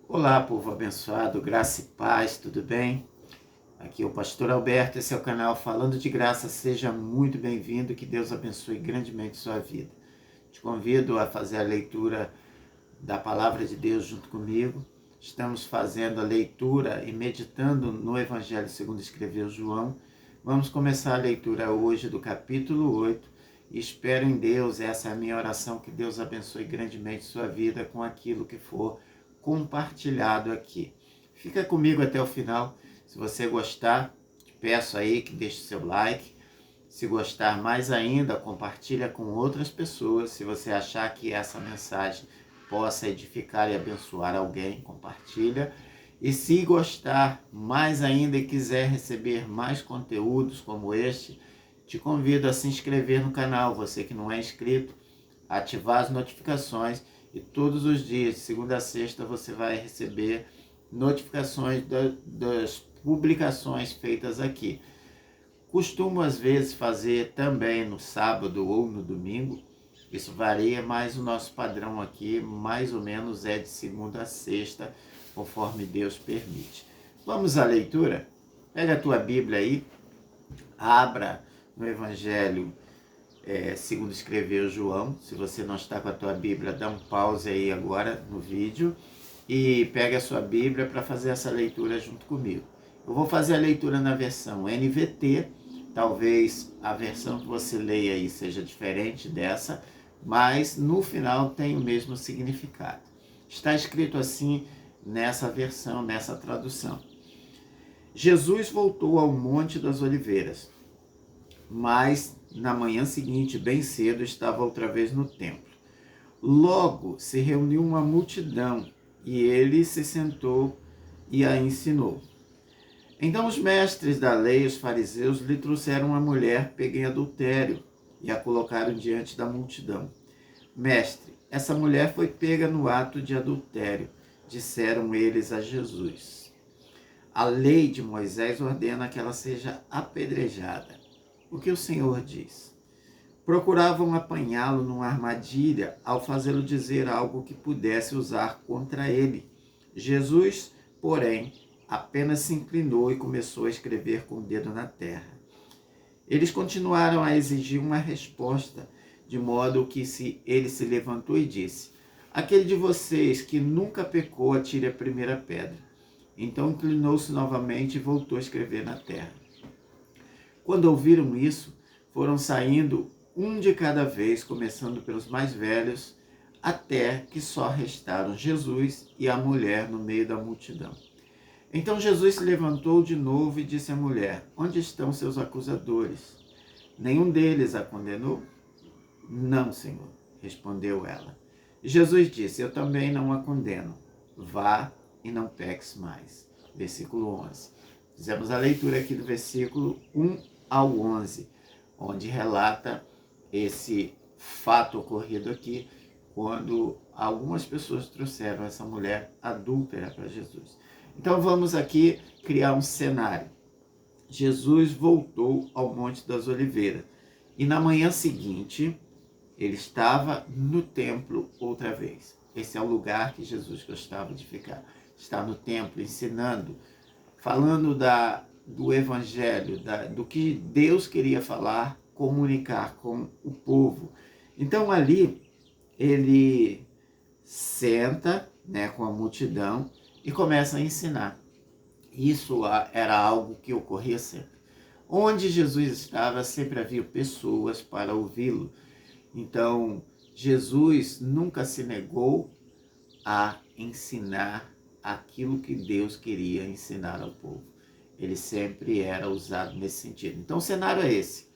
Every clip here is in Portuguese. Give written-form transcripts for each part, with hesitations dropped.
Olá, povo abençoado, graça e paz, tudo bem? Aqui é o pastor Alberto, esse é o canal Falando de Graça, seja muito bem-vindo, que Deus abençoe grandemente sua vida. Te convido a fazer a leitura da Palavra de Deus junto comigo. Estamos fazendo a leitura e meditando no Evangelho segundo escreveu João. Vamos começar a leitura hoje do capítulo 8 e espero em Deus, essa é a minha oração, que Deus abençoe grandemente sua vida com aquilo que for compartilhado aqui. Fica comigo até o final. Se você gostar, te peço aí que deixe seu like. Se gostar mais ainda, compartilha com outras pessoas. Se você achar que essa mensagem possa edificar e abençoar alguém, compartilha. E se gostar mais ainda e quiser receber mais conteúdos como este, te convido a se inscrever no canal, você que não é inscrito, ativar as notificações e todos os dias, de segunda a sexta, você vai receber notificações das publicações feitas aqui. Costumo às vezes fazer também no sábado ou no domingo, isso varia, mas o nosso padrão aqui mais ou menos é de segunda a sexta, conforme Deus permite. Vamos à leitura? Pega a tua Bíblia aí, abra no Evangelho segundo escreveu João. Se você não está com a tua Bíblia, dá um pause aí agora no vídeo e pega a sua Bíblia para fazer essa leitura junto comigo. Eu vou fazer a leitura na versão NVT, talvez a versão que você leia aí seja diferente dessa, mas no final tem o mesmo significado. Está escrito assim nessa versão, nessa tradução. Jesus voltou ao Monte das Oliveiras, mas na manhã seguinte, bem cedo, estava outra vez no templo. Logo se reuniu uma multidão e ele se sentou e a ensinou. Então os mestres da lei, os fariseus, lhe trouxeram uma mulher pega em adultério e a colocaram diante da multidão. Mestre, essa mulher foi pega no ato de adultério, disseram eles a Jesus. A lei de Moisés ordena que ela seja apedrejada. O que o Senhor diz? Procuravam apanhá-lo numa armadilha ao fazê-lo dizer algo que pudesse usar contra ele. Jesus, porém, apenas se inclinou e começou a escrever com o dedo na terra. Eles continuaram a exigir uma resposta, de modo que ele se levantou e disse: aquele de vocês que nunca pecou, atire a primeira pedra. Então inclinou-se novamente e voltou a escrever na terra. Quando ouviram isso, foram saindo um de cada vez, começando pelos mais velhos, até que só restaram Jesus e a mulher no meio da multidão. Então Jesus se levantou de novo e disse à mulher: onde estão seus acusadores? Nenhum deles a condenou? Não, Senhor, respondeu ela. E Jesus disse: eu também não a condeno. Vá e não peques mais. Versículo 11. Fizemos a leitura aqui do versículo 1 ao 11, onde relata esse fato ocorrido aqui, quando algumas pessoas trouxeram essa mulher adúltera para Jesus. Então vamos aqui criar um cenário. Jesus voltou ao Monte das Oliveiras e na manhã seguinte ele estava no templo outra vez. Esse é o lugar que Jesus gostava de ficar. Está no templo ensinando, falando do Evangelho, do que Deus queria falar, comunicar com o povo. Então ali ele senta, com a multidão e começa a ensinar. Isso era algo que ocorria sempre. Onde Jesus estava, sempre havia pessoas para ouvi-lo. Então Jesus nunca se negou a ensinar aquilo que Deus queria ensinar ao povo. Ele sempre era usado nesse sentido. Então o cenário é esse.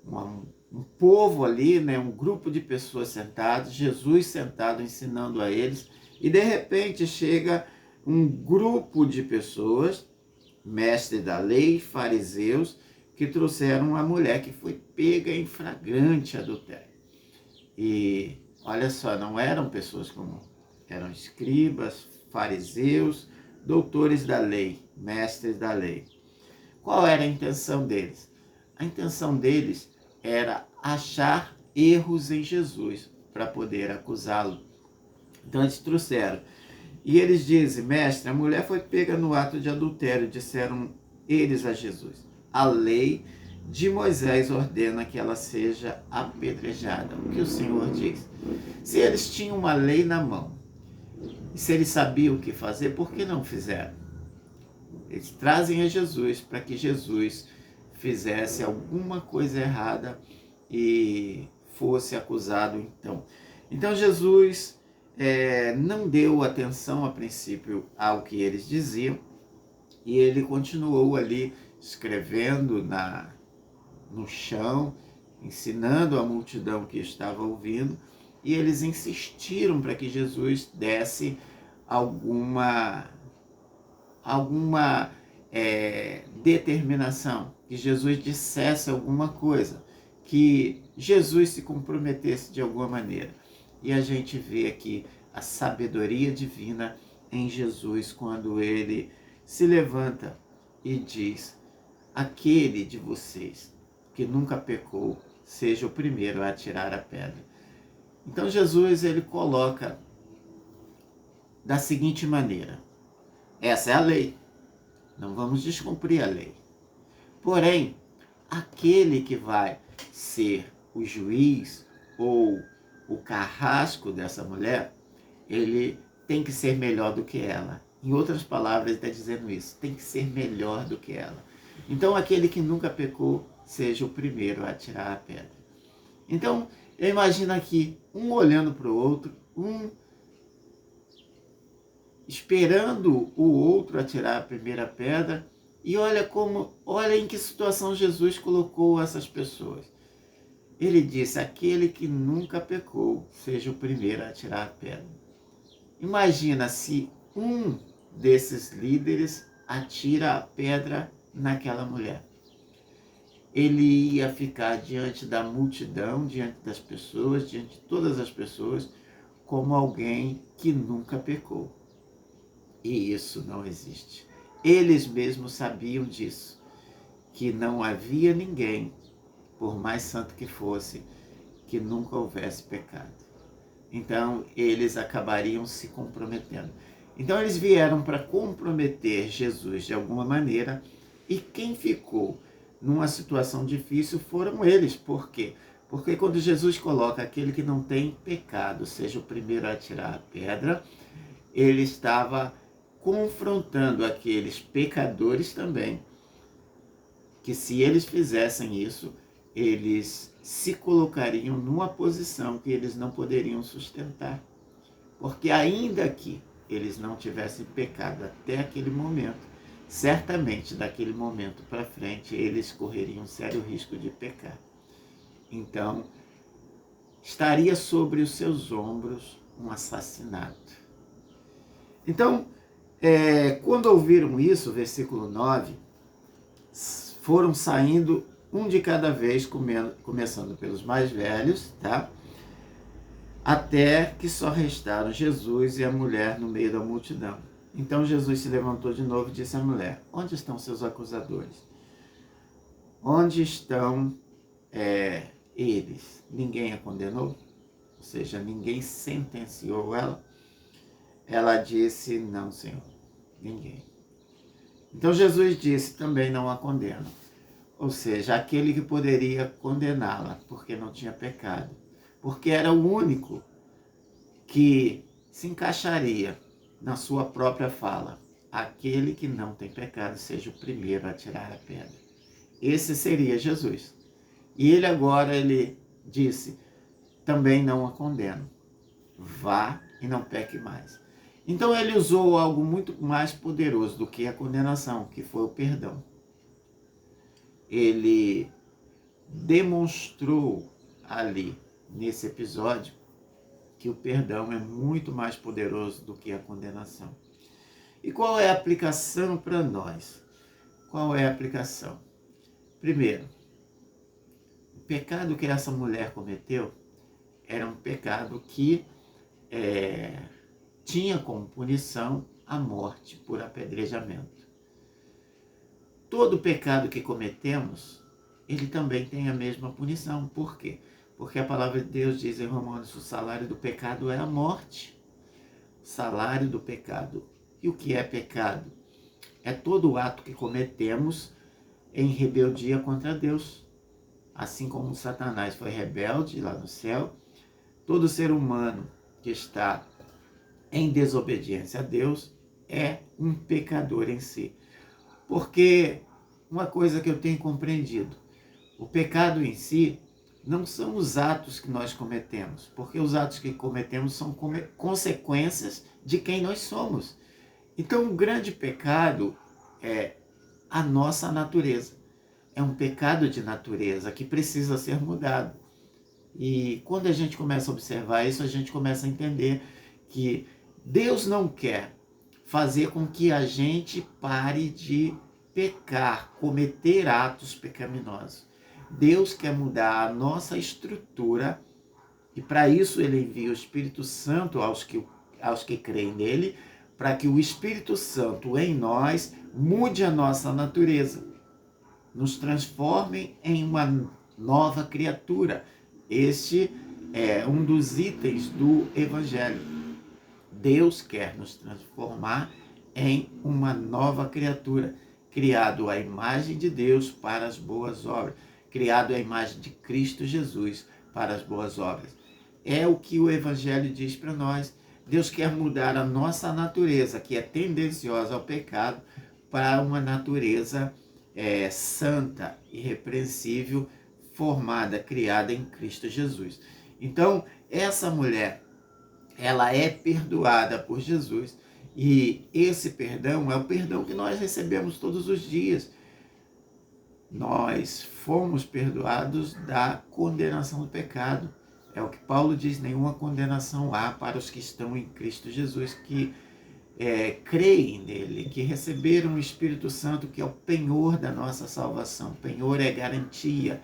Um povo ali, um grupo de pessoas sentadas, Jesus sentado ensinando a eles, e de repente chega um grupo de pessoas, mestres da lei, fariseus, que trouxeram uma mulher que foi pega em flagrante adultério. E olha só, não eram pessoas comuns, eram escribas, fariseus, doutores da lei, mestres da lei. Qual era a intenção deles? A intenção deles era achar erros em Jesus para poder acusá-lo. Então eles trouxeram. E eles dizem: mestre, a mulher foi pega no ato de adultério. Disseram eles a Jesus: a lei de Moisés ordena que ela seja apedrejada. O que o Senhor diz? Se eles tinham uma lei na mão, e se eles sabiam o que fazer, por que não fizeram? Eles trazem a Jesus para que Jesus fizesse alguma coisa errada e fosse acusado então. Então Jesus não deu atenção a princípio ao que eles diziam e ele continuou ali escrevendo no chão, ensinando a multidão que estava ouvindo, e eles insistiram para que Jesus desse alguma determinação, que Jesus dissesse alguma coisa, que Jesus se comprometesse de alguma maneira. E a gente vê aqui a sabedoria divina em Jesus quando ele se levanta e diz: aquele de vocês que nunca pecou, seja o primeiro a atirar a pedra. Então Jesus ele coloca da seguinte maneira: essa é a lei, não vamos descumprir a lei. Porém, aquele que vai ser o juiz ou o carrasco dessa mulher, ele tem que ser melhor do que ela. Em outras palavras, ele está dizendo isso: tem que ser melhor do que ela. Então, aquele que nunca pecou, seja o primeiro a atirar a pedra. Então, eu imagino aqui, um olhando para o outro, um esperando o outro atirar a primeira pedra, e olha em que situação Jesus colocou essas pessoas. Ele disse: aquele que nunca pecou, seja o primeiro a atirar a pedra. Imagina se um desses líderes atira a pedra naquela mulher. Ele ia ficar diante da multidão, diante das pessoas, diante de todas as pessoas, como alguém que nunca pecou. E isso não existe. Eles mesmos sabiam disso, que não havia ninguém, por mais santo que fosse, que nunca houvesse pecado. Então, eles acabariam se comprometendo. Então, eles vieram para comprometer Jesus de alguma maneira, e quem ficou numa situação difícil foram eles. Por quê? Porque quando Jesus coloca aquele que não tem pecado, seja o primeiro a tirar a pedra, ele estava confrontando aqueles pecadores também, que se eles fizessem isso, eles se colocariam numa posição que eles não poderiam sustentar. Porque ainda que eles não tivessem pecado até aquele momento, certamente daquele momento para frente eles correriam sério risco de pecar. Então, estaria sobre os seus ombros um assassinato. Então, quando ouviram isso, versículo 9, foram saindo um de cada vez, começando pelos mais velhos, tá? Até que só restaram Jesus e a mulher no meio da multidão. Então Jesus se levantou de novo e disse à mulher: onde estão seus acusadores? Onde estão eles? Ninguém a condenou? Ou seja, ninguém sentenciou ela? Ela disse: não, Senhor, ninguém. Então Jesus disse: também não a condeno. Ou seja, aquele que poderia condená-la, porque não tinha pecado. Porque era o único que se encaixaria na sua própria fala: aquele que não tem pecado, seja o primeiro a tirar a pedra. Esse seria Jesus. E ele agora, ele disse: também não a condeno. Vá e não peque mais. Então ele usou algo muito mais poderoso do que a condenação, que foi o perdão. Ele demonstrou ali, nesse episódio, que o perdão é muito mais poderoso do que a condenação. E qual é a aplicação para nós? Qual é a aplicação? Primeiro, o pecado que essa mulher cometeu era um pecado que tinha como punição a morte por apedrejamento. Todo pecado que cometemos, ele também tem a mesma punição. Por quê? Porque a palavra de Deus diz em Romanos: o salário do pecado é a morte. salário do pecado. E o que é pecado? É todo o ato que cometemos em rebeldia contra Deus. Assim como Satanás foi rebelde lá no céu, todo ser humano que está em desobediência a Deus é um pecador em si. Porque uma coisa que eu tenho compreendido, o pecado em si não são os atos que nós cometemos, porque os atos que cometemos são consequências de quem nós somos. Então, o grande pecado é a nossa natureza. É um pecado de natureza que precisa ser mudado. E quando a gente começa a observar isso, a gente começa a entender que Deus não quer fazer com que a gente pare de pecar, cometer atos pecaminosos. Deus quer mudar a nossa estrutura e para isso ele envia o Espírito Santo aos que creem nele, para que o Espírito Santo em nós mude a nossa natureza, nos transforme em uma nova criatura. Este é um dos itens do Evangelho. Deus quer nos transformar em uma nova criatura, criado à imagem de Deus para as boas obras, criado à imagem de Cristo Jesus para as boas obras. É o que o Evangelho diz para nós. Deus quer mudar a nossa natureza, que é tendenciosa ao pecado, para uma natureza santa, irrepreensível, formada, criada em Cristo Jesus. Então, essa mulher, ela é perdoada por Jesus, e esse perdão é o perdão que nós recebemos todos os dias. Nós fomos perdoados da condenação do pecado. É o que Paulo diz: nenhuma condenação há para os que estão em Cristo Jesus, que creem nele, que receberam o Espírito Santo, que é o penhor da nossa salvação. Penhor é garantia.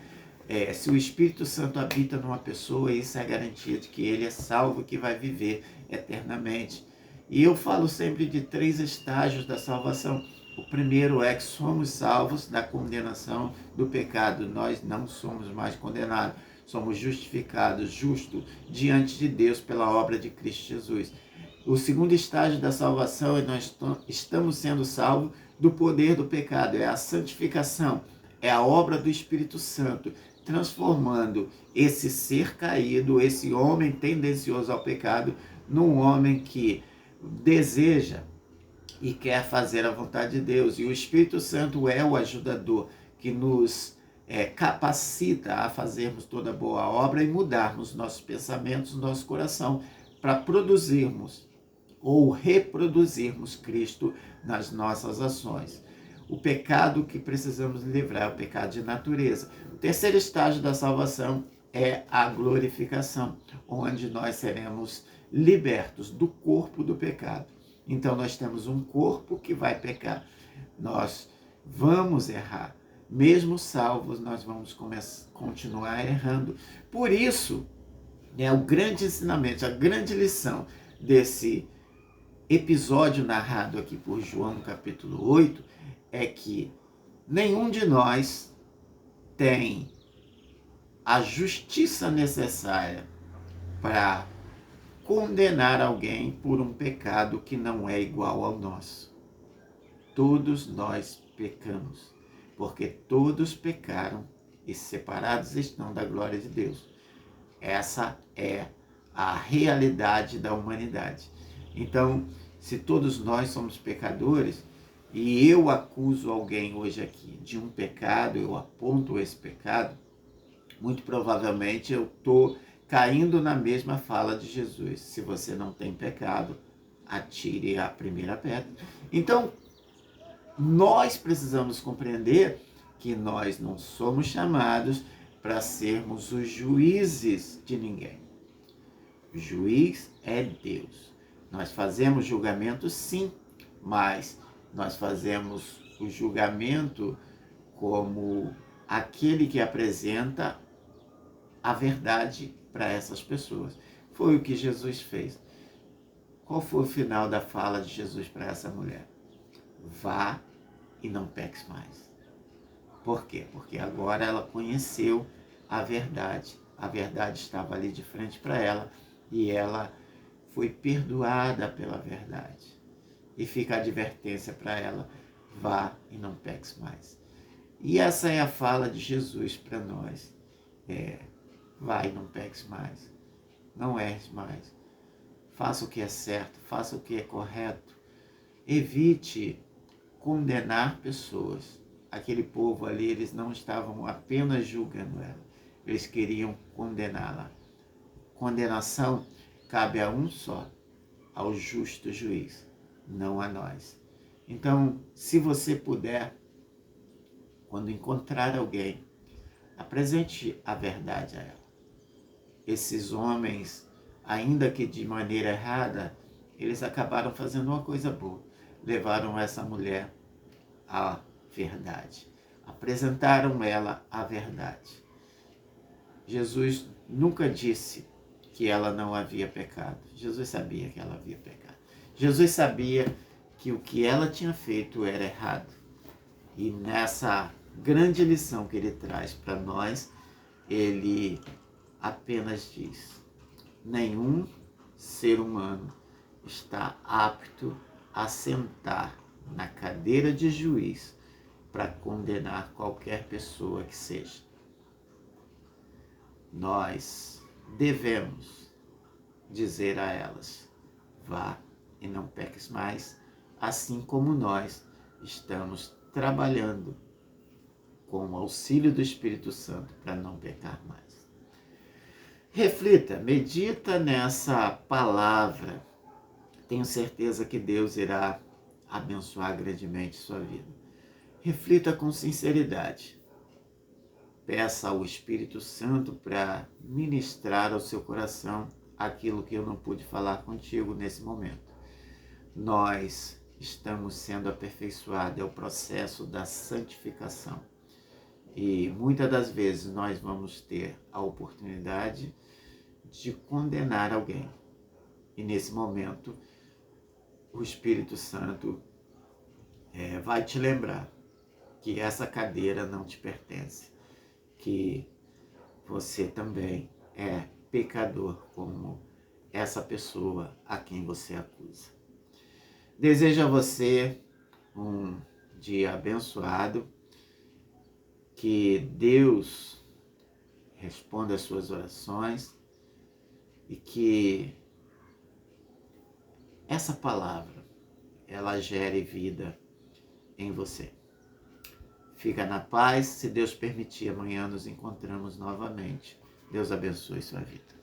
Se o Espírito Santo habita numa pessoa, isso é garantia de que ele é salvo e que vai viver eternamente. E eu falo sempre de 3 estágios da salvação. O primeiro é que somos salvos da condenação do pecado. Nós não somos mais condenados. Somos justificados, justos, diante de Deus pela obra de Cristo Jesus. O segundo estágio da salvação é nós estamos sendo salvos do poder do pecado. É a santificação. É a obra do Espírito Santo, transformando esse ser caído, esse homem tendencioso ao pecado, num homem que deseja e quer fazer a vontade de Deus. E o Espírito Santo é o ajudador que nos capacita a fazermos toda boa obra e mudarmos nossos pensamentos, nosso coração, para produzirmos ou reproduzirmos Cristo nas nossas ações. O pecado que precisamos livrar é o pecado de natureza. O terceiro estágio da salvação é a glorificação, onde nós seremos libertos do corpo do pecado. Então nós temos um corpo que vai pecar. Nós vamos errar. Mesmo salvos, nós vamos continuar errando. Por isso, o grande ensinamento, a grande lição desse episódio narrado aqui por João, capítulo 8, é que nenhum de nós tem a justiça necessária para condenar alguém por um pecado que não é igual ao nosso. Todos nós pecamos, porque todos pecaram e separados estão da glória de Deus. Essa é a realidade da humanidade. Então, se todos nós somos pecadores, e eu acuso alguém hoje aqui de um pecado, eu aponto esse pecado, muito provavelmente eu estou caindo na mesma fala de Jesus. Se você não tem pecado, atire a primeira pedra. Então, nós precisamos compreender que nós não somos chamados para sermos os juízes de ninguém. O juiz é Deus. Nós fazemos julgamento, sim, mas nós fazemos o julgamento como aquele que apresenta a verdade para essas pessoas. Foi o que Jesus fez. Qual foi o final da fala de Jesus para essa mulher? Vá e não peques mais. Por quê? Porque agora ela conheceu a verdade. A verdade estava ali de frente para ela e ela foi perdoada pela verdade. E fica a advertência para ela: vá e não peques mais. E essa é a fala de Jesus para nós. Vai e não peques mais. Não erres mais. Faça o que é certo, faça o que é correto. Evite condenar pessoas. Aquele povo ali, eles não estavam apenas julgando ela, eles queriam condená-la. Condenação cabe a um só, ao justo juiz, não a nós. Então, se você puder, quando encontrar alguém, apresente a verdade a ela. Esses homens, ainda que de maneira errada, eles acabaram fazendo uma coisa boa. Levaram essa mulher à verdade. Apresentaram ela à verdade. Jesus nunca disse que ela não havia pecado. Jesus sabia que ela havia pecado. Jesus sabia que o que ela tinha feito era errado. E nessa grande lição que ele traz para nós, ele apenas diz: nenhum ser humano está apto a sentar na cadeira de juiz para condenar qualquer pessoa que seja. Nós devemos dizer a elas: vá e não peques mais, assim como nós estamos trabalhando com o auxílio do Espírito Santo para não pecar mais. Reflita, medita nessa palavra. Tenho certeza que Deus irá abençoar grandemente sua vida. Reflita com sinceridade. Peça ao Espírito Santo para ministrar ao seu coração aquilo que eu não pude falar contigo nesse momento. Nós estamos sendo aperfeiçoados, é o processo da santificação. E muitas das vezes nós vamos ter a oportunidade de condenar alguém. E nesse momento, o Espírito Santo vai te lembrar que essa cadeira não te pertence, que você também é pecador como essa pessoa a quem você acusa. Desejo a você um dia abençoado, que Deus responda às suas orações e que essa palavra, ela gere vida em você. Fica na paz, se Deus permitir, amanhã nos encontramos novamente. Deus abençoe sua vida.